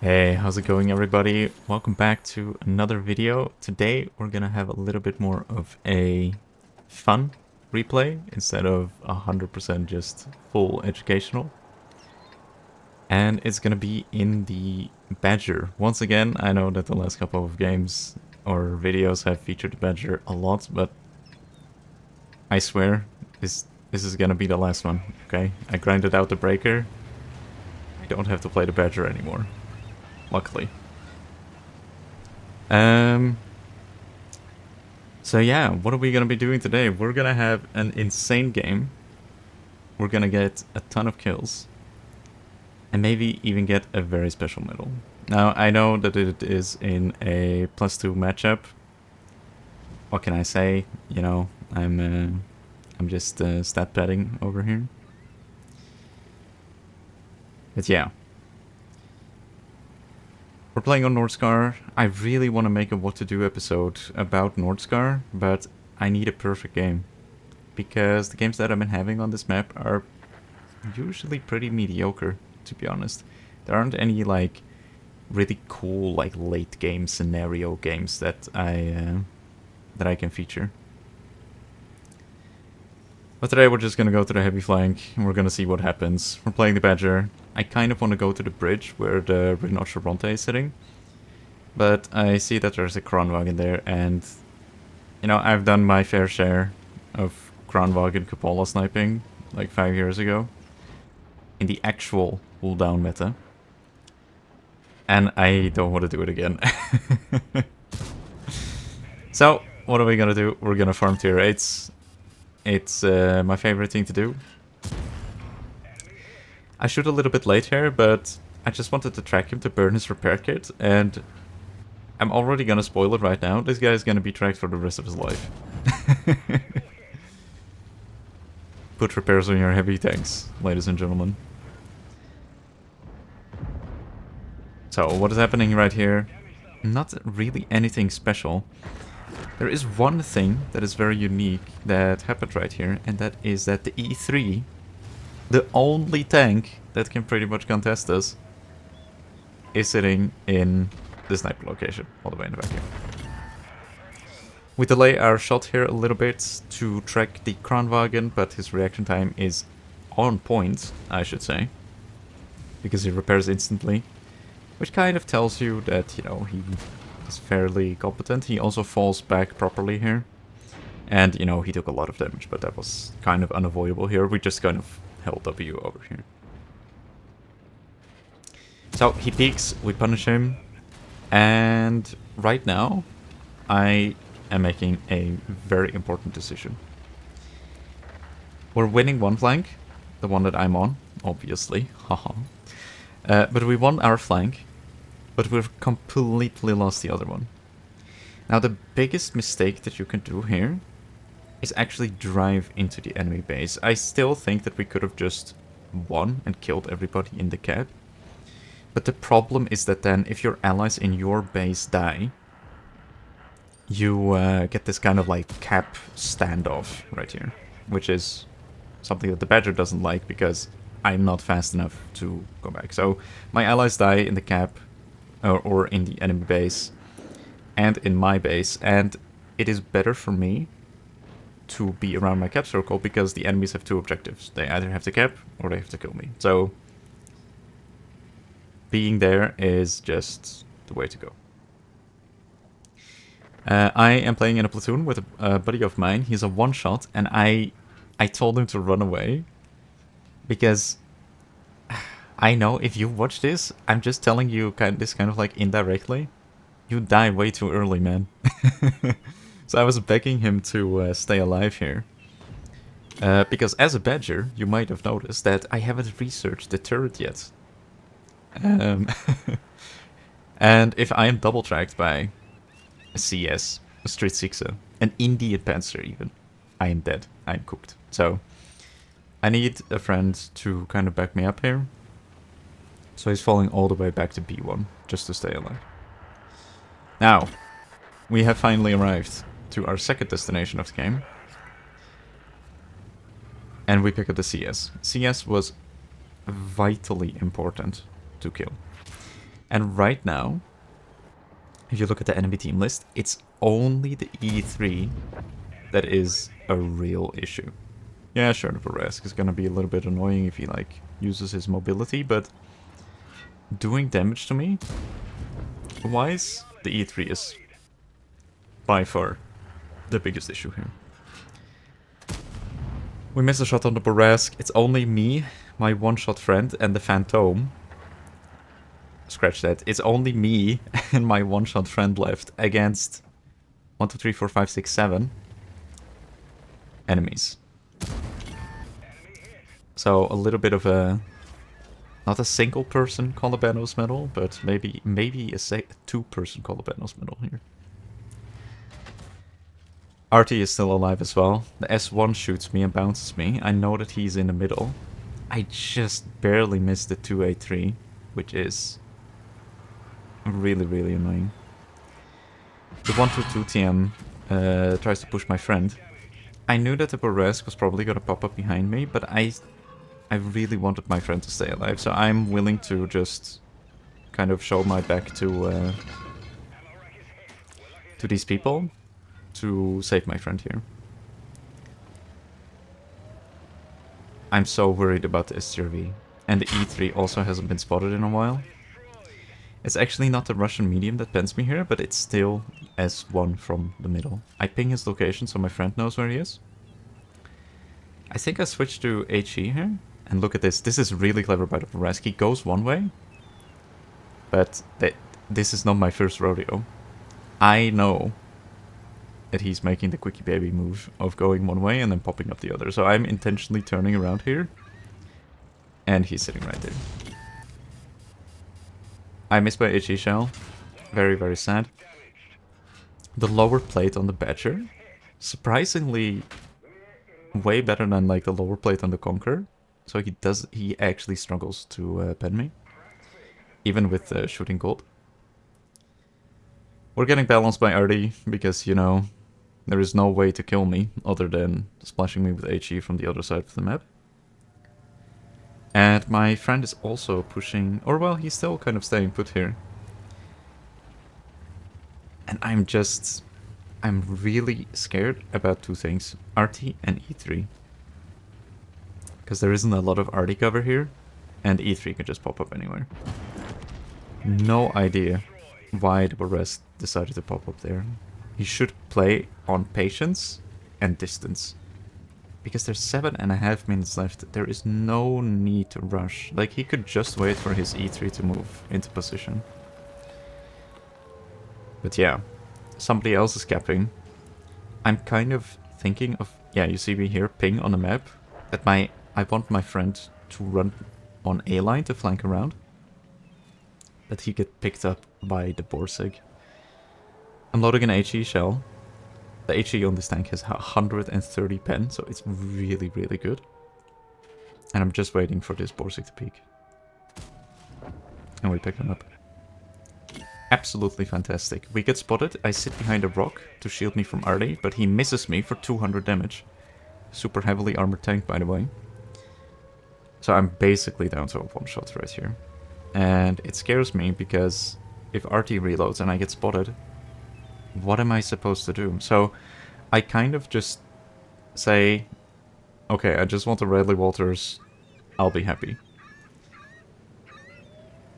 Hey, how's it going everybody? Welcome back to another video. Today we're gonna have a little bit more of a fun replay instead of 100% just full educational. And it's gonna be in the Badger. Once again, I know that the last couple of games or videos have featured the Badger a lot, but I swear this is gonna be the last one, okay? I grinded out the Breaker. I don't have to play the Badger anymore, luckily. Um, So yeah, what are we gonna be doing today? We're gonna have an insane game. We're gonna get a ton of kills. And maybe even get a very special medal. Now, I know that it is in a +2 matchup. What can I say? You know, I'm just stat padding over here. But yeah. We're playing on Nordscar. I really want to make a what to do episode about Nordscar, but I need a perfect game. Because the games that I've been having on this map are usually pretty mediocre, to be honest. There aren't any like really cool like late game scenario games that I can feature. But today we're just gonna go to the heavy flank and we're gonna see what happens. We're playing the Badger. I kind of want to go to the bridge where the Rhinoceronte is sitting. But I see that there's a Kranwagen there, and you know, I've done my fair share of Kranwagen Cupola sniping like 5 years ago in the actual cooldown meta. And I don't want to do it again. So, what are we gonna do? We're gonna farm tier 8s. It's my favorite thing to do. I shoot a little bit late here, but I just wanted to track him to burn his repair kit, and I'm already gonna spoil it right now. This guy is gonna be tracked for the rest of his life. Put repairs on your heavy tanks, ladies and gentlemen. So, what is happening right here? Not really anything special. There is one thing that is very unique that happened right here, and that is that the E3, the only tank that can pretty much contest us, is sitting in the sniper location, all the way in the back here. We delay our shot here a little bit to track the Kranwagen, but his reaction time is on point, I should say, because he repairs instantly, which kind of tells you that, you know, he is fairly competent. He also falls back properly here. And, you know, he took a lot of damage, but that was kind of unavoidable here. We just kind of held W over here. So, he peeks, we punish him. And right now, I am making a very important decision. We're winning one flank, the one that I'm on, obviously. Haha. But we won our flank. But we've completely lost the other one. Now the biggest mistake that you can do here is actually drive into the enemy base. I still think that we could have just won and killed everybody in the cap. But the problem is that then if your allies in your base die, you get this kind of like cap standoff right here. Which is something that the Badger doesn't like because I'm not fast enough to go back. So my allies die in the cap. Or in the enemy base, and in my base, and it is better for me to be around my cap circle because the enemies have two objectives. They either have to cap or they have to kill me. So being there is just the way to go. I am playing in a platoon with a buddy of mine. He's a one-shot, and I told him to run away because I know if you watch this, I'm just telling you this kind of like indirectly. You die way too early, man. So I was begging him to stay alive here. Because as a Badger, you might have noticed that I haven't researched the turret yet. And if I am double tracked by a CS, a Street Sixer, an Indian Panzer even, I am dead. I am cooked. So I need a friend to kind of back me up here. So he's falling all the way back to B1, just to stay alive. Now, we have finally arrived to our second destination of the game. And we pick up the CS. CS was vitally important to kill. And right now, if you look at the enemy team list, it's only the E3 that is a real issue. Yeah, sure, the Boresk is gonna be a little bit annoying if he, like, uses his mobility, but doing damage to me, wise, the E3 is by far the biggest issue here. We missed a shot on the Boresk. It's only me, my one-shot friend, and the Phantom. Scratch that. It's only me and my one-shot friend left against 1, 2, 3, 4, 5, 6, 7 enemies. So a little bit of a... not a single-person Colibanos medal, but maybe a two-person Colibanos medal here. Artie is still alive as well. The S1 shoots me and bounces me. I know that he's in the middle. I just barely missed the 2A3, which is really, really annoying. The 122 TM tries to push my friend. I knew that the Boresk was probably gonna pop up behind me, but I really wanted my friend to stay alive, so I'm willing to just kind of show my back to these people to save my friend here. I'm so worried about the STRV, and the E3 also hasn't been spotted in a while. It's actually not the Russian medium that pens me here, but it's still S1 from the middle. I ping his location so my friend knows where he is. I think I switched to HE here. And look at this. This is really clever by the Boresk. He goes one way. But this is not my first rodeo. I know that he's making the quickie baby move of going one way and then popping up the other. So I'm intentionally turning around here. And he's sitting right there. I missed my HE shell. Very, very sad. The lower plate on the Badger. Surprisingly way better than like the lower plate on the Conqueror. So he actually struggles to pen me. Even with shooting gold. We're getting balanced by Artie because, you know, there is no way to kill me other than splashing me with HE from the other side of the map. And my friend is also pushing, or well, he's still kind of staying put here. And I'm really scared about two things, Artie and E3. Because there isn't a lot of Artie cover here, and E3 can just pop up anywhere. No idea why the Boresk decided to pop up there. He should play on patience and distance. Because there's 7.5 minutes left, there is no need to rush. Like, he could just wait for his E3 to move into position. But yeah, somebody else is capping. I'm kind of thinking of... yeah, you see me here, ping on the map. That I want my friend to run on A line to flank around. That he get picked up by the Borsig. I'm loading an HE shell. The HE on this tank has 130 pen, so it's really, really good. And I'm just waiting for this Borsig to peek. And we pick him up. Absolutely fantastic. We get spotted. I sit behind a rock to shield me from Artie, but he misses me for 200 damage. Super heavily armored tank, by the way. So I'm basically down to a one-shot right here. And it scares me because if Artie reloads and I get spotted, what am I supposed to do? So I kind of just say, okay, I just want the Radley Walters, I'll be happy.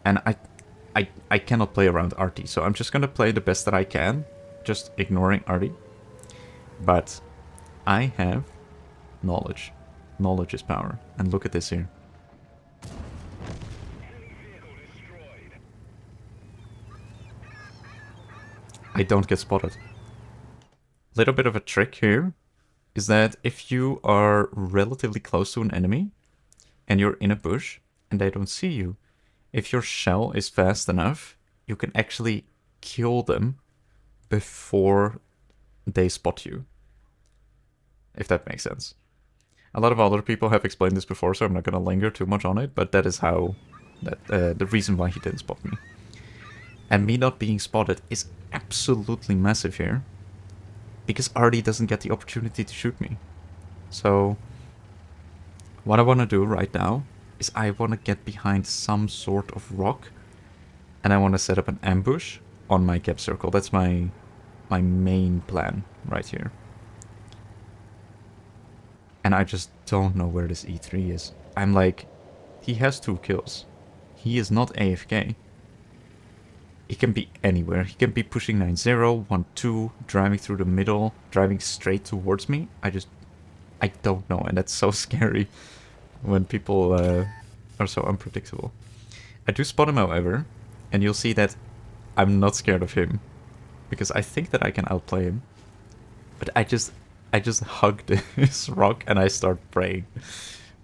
And I cannot play around Artie, so I'm just gonna play the best that I can, just ignoring Artie. But I have knowledge. Knowledge is power. And look at this here. I don't get spotted. Little bit of a trick here is that if you are relatively close to an enemy and you're in a bush and they don't see you, if your shell is fast enough, you can actually kill them before they spot you. If that makes sense. A lot of other people have explained this before, so I'm not going to linger too much on it, but that is how, the reason why he didn't spot me. And me not being spotted is absolutely massive here. Because Artie doesn't get the opportunity to shoot me. So, what I want to do right now is I want to get behind some sort of rock and I want to set up an ambush on my cap circle. That's my main plan right here. And I just don't know where this E3 is. I'm like, he has 2 kills. He is not AFK. He can be anywhere. He can be pushing 9-0, 1-2, driving through the middle, driving straight towards me. I don't know, and that's so scary when people are so unpredictable. I do spot him, however, and you'll see that I'm not scared of him, because I think that I can outplay him. But I just hug this rock and I start praying.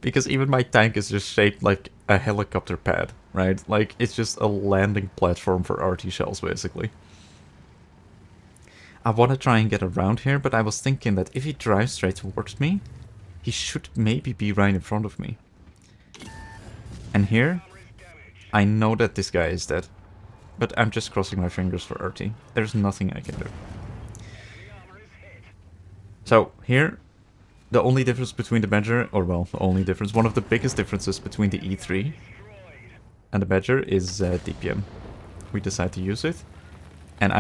Because even my tank is just shaped like a helicopter pad, right? Like, it's just a landing platform for RT shells, basically. I want to try and get around here, but I was thinking that if he drives straight towards me, he should maybe be right in front of me. And here, I know that this guy is dead. But I'm just crossing my fingers for RT. There's nothing I can do. So, here, the only difference between the Badger, or well, the only difference, one of the biggest differences between the E3 and the Badger is DPM. We decide to use it. And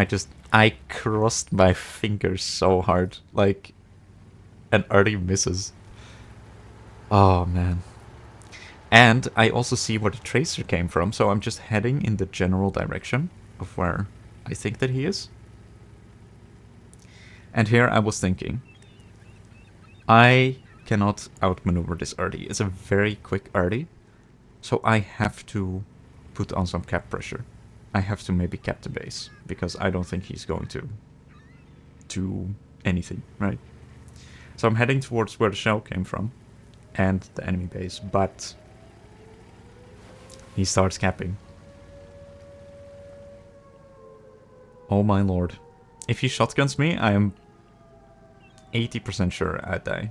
I crossed my fingers so hard, like, and RT misses. Oh, man. And I also see where the Tracer came from, so I'm just heading in the general direction of where I think that he is. And here I was thinking, I cannot outmaneuver this RT. It's a very quick RT, so I have to put on some cap pressure. I have to maybe cap the base, because I don't think he's going to do anything, right? So I'm heading towards where the shell came from, and the enemy base, but he starts capping. Oh my lord. If he shotguns me, I am 80% sure I die.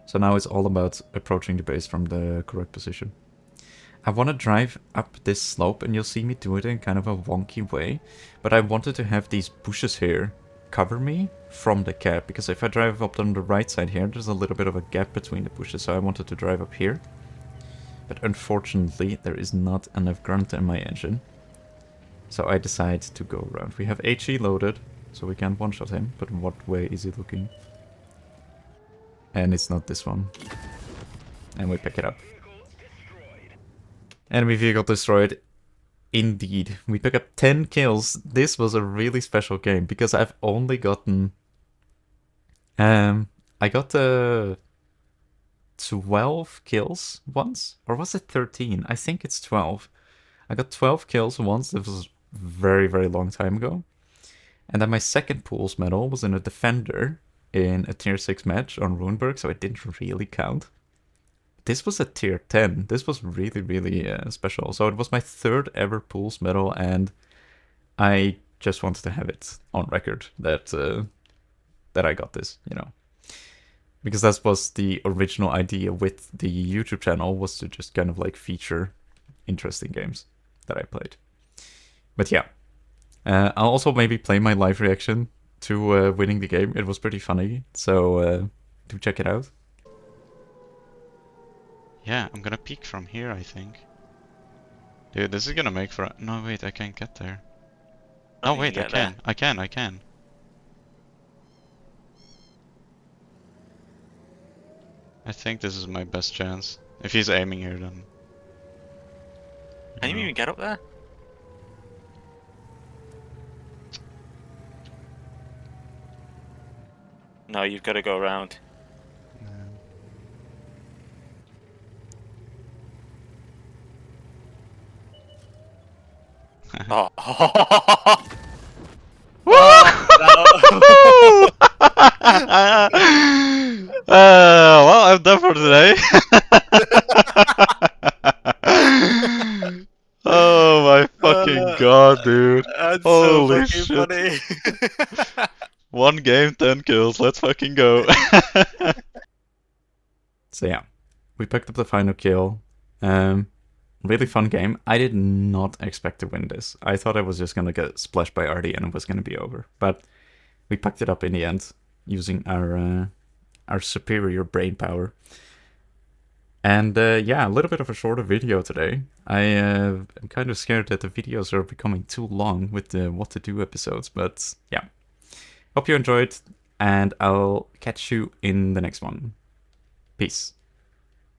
So now it's all about approaching the base from the correct position. I want to drive up this slope, and you'll see me do it in kind of a wonky way. But I wanted to have these bushes here cover me from the cap, because if I drive up on the right side here, there's a little bit of a gap between the bushes, so I wanted to drive up here. But unfortunately, there is not enough grunt in my engine. So I decide to go around. We have HE loaded, so we can't one-shot him, but what way is he looking? And it's not this one. And we pick it up. Enemy vehicle destroyed. Indeed. We pick up 10 kills. This was a really special game, because I've only gotten... I got 12 kills once? Or was it 13? I think it's 12. I got 12 kills once. This was very, very long time ago. And then my second pools medal was in a Defender in a tier 6 match on Runeberg, so it didn't really count. This was a tier 10. This was really, really special. So it was my 3rd ever pools medal, and I just wanted to have it on record that that I got this, you know. Because that was the original idea with the YouTube channel, was to just kind of like feature interesting games that I played. But yeah, I'll also maybe play my live reaction to winning the game. It was pretty funny, so do check it out. Yeah, I'm gonna peek from here, I think. Dude, this is gonna make for... No, wait, I can't get there. Oh, wait, I can. I can. I think this is my best chance. If he's aiming here, then... Can you even get up there? No, you've got to go around. Oh. Oh, no. Well, I'm done for today. Oh my fucking god, dude. That's Holy so fucking shit. funny. 1 game, 10 kills. Let's fucking go. So yeah, we picked up the final kill. Really fun game. I did not expect to win this. I thought I was just gonna get splashed by RT and it was gonna be over. But we picked it up in the end using our superior brain power. And yeah, a little bit of a shorter video today. I'm kind of scared that the videos are becoming too long with the what to do episodes, but yeah. Hope you enjoyed, and I'll catch you in the next one. Peace.